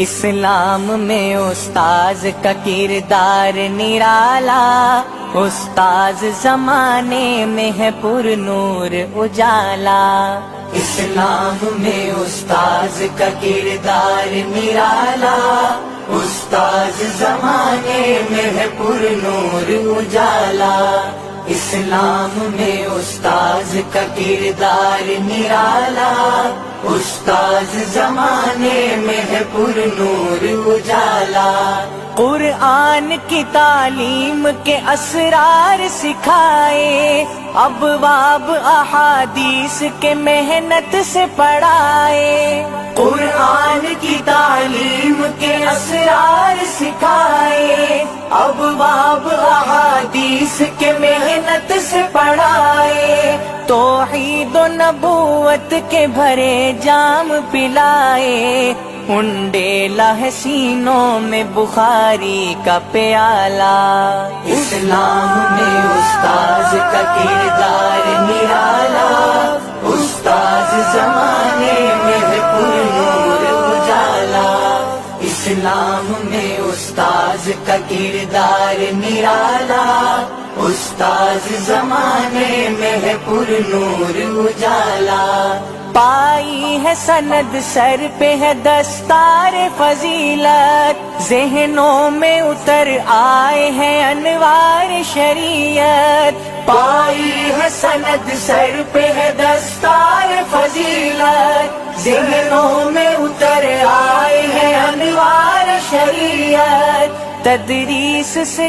اسلام میں استاذ کا کردار نرالا، استاذ زمانے میں ہے پر نور اجالا۔ اسلام میں استاذ کا کردار نرالا، استاذ زمانے میں ہے پر نور اجالا۔ اسلام میں استاذ کا کردار نرالا، استاذ زمانے میں ہے پر نور اجالا۔ قرآن کی تعلیم کے اسرار سکھائے، ابواب احادیث کے محنت سے پڑھائے۔ قرآن کی تعلیم کے اسرار سکھائے، ابواب احادیث کے محنت سے پڑھائے۔ توحید و نبوت کے بھرے جام پلائے، انڈیلا ہے سینوں میں بخاری کا پیالہ۔ اسلام میں استاذ کا کردار نرالا، استاذ زمانے میں ہے پر نور اجالا۔ اسلام میں استاذ کا کردار نرالا، استاذ زمانے میں ہے پر نور اجالا۔ پائی ہے سند سر پہ ہے دستار فضیلت، ذہنوں میں اتر آئے ہیں انوار شریعت۔ پائی ہے سند سر پہ ہے دستار فضیلت، ذہنوں میں اتر آئے ہیں انوار شریعت۔ تدریس سے